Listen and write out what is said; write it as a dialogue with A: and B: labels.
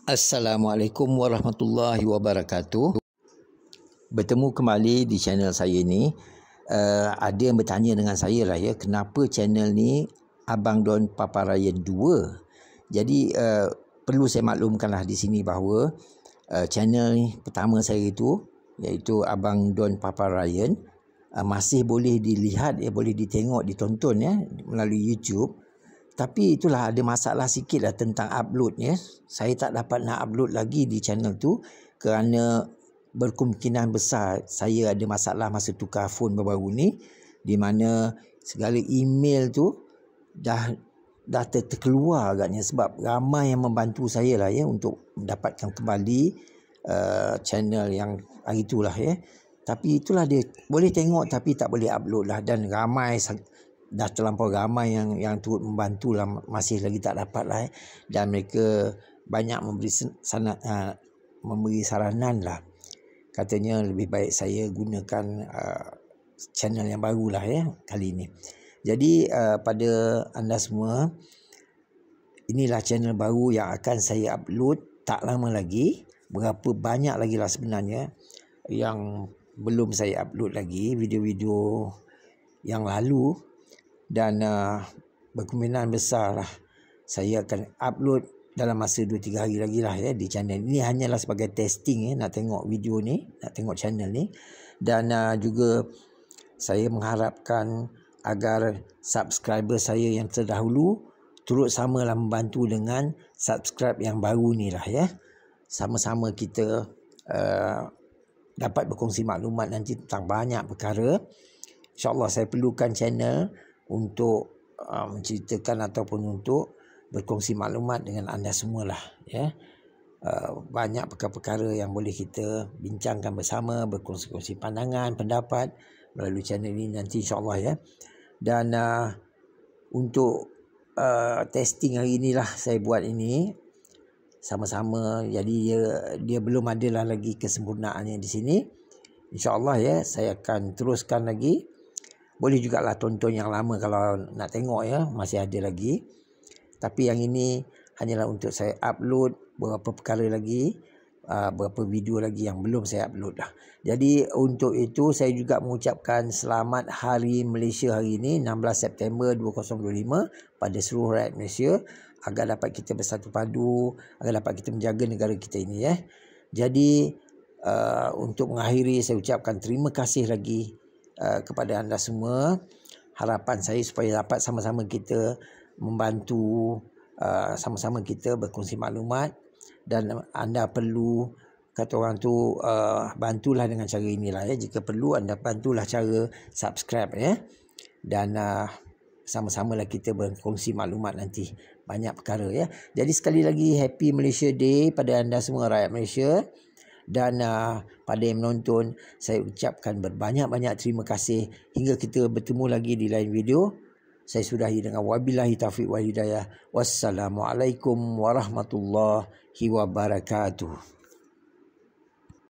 A: Assalamualaikum warahmatullahi wabarakatuh. Bertemu kembali di channel saya ni. Ada yang bertanya dengan saya lah ya, kenapa channel ni Abang Don Paparayan 2. Jadi perlu saya maklumkanlah di sini bahawa channel ni pertama saya itu, iaitu Abang Don Paparayan, masih boleh dilihat, boleh ditengok, ditonton melalui YouTube. Tapi itulah ada masalah sikit lah tentang uploadnya. Saya tak dapat nak upload lagi di channel tu kerana berkemungkinan besar saya ada masalah masa tukar phone baru-baru ni, di mana segala email tu dah terkeluar agaknya, sebab ramai yang membantu saya lah untuk mendapatkan kembali channel yang hari itulah Tapi itulah dia, boleh tengok tapi tak boleh upload lah, dan ramai dah terlampau ramai yang turut membantu lah, masih lagi tak dapat lah dan mereka banyak memberi saranan lah, katanya lebih baik saya gunakan channel yang baru lah kali ini. Jadi pada anda semua, inilah channel baru yang akan saya upload tak lama lagi. Berapa banyak lagi lah sebenarnya yang belum saya upload lagi, video-video yang lalu. Dan berkemungkinan besar lah saya akan upload dalam masa 2-3 hari lagi lah di channel ini. Hanyalah sebagai testing nak tengok video ni, nak tengok channel ni. Dan juga saya mengharapkan agar subscriber saya yang terdahulu turut samalah membantu dengan subscribe yang baru ni lah Sama-sama kita dapat berkongsi maklumat nanti tentang banyak perkara. InsyaAllah saya perlukan channel untuk menceritakan ataupun untuk berkongsi maklumat dengan anda semualah banyak perkara-perkara yang boleh kita bincangkan bersama, berkongsi-kongsi pandangan, pendapat melalui channel ini nanti insyaAllah Dan untuk testing hari inilah saya buat ini sama-sama. Jadi dia belum adalah lagi kesempurnaannya di sini. InsyaAllah saya akan teruskan lagi. Boleh jugalah tonton yang lama kalau nak tengok masih ada lagi. Tapi yang ini hanyalah untuk saya upload beberapa perkara lagi, beberapa video lagi yang belum saya upload lah. Jadi untuk itu saya juga mengucapkan selamat Hari Malaysia hari ini, 16 September 2025 pada seluruh rakyat Malaysia, agar dapat kita bersatu padu, agar dapat kita menjaga negara kita ini Jadi untuk mengakhiri, saya ucapkan terima kasih lagi kepada anda semua. Harapan saya supaya dapat sama-sama kita membantu, sama-sama kita berkongsi maklumat, dan anda perlu, kata orang tu, bantulah dengan cara inilah jika perlu anda bantulah cara subscribe dan sama-samalah kita berkongsi maklumat nanti banyak perkara Jadi sekali lagi Happy Malaysia Day pada anda semua rakyat Malaysia. Dan pada yang menonton, saya ucapkan berbanyak-banyak terima kasih. Hingga kita bertemu lagi di lain video. Saya sudahi dengan wabillahi taufiq wal hidayah. Wassalamualaikum warahmatullahi wabarakatuh.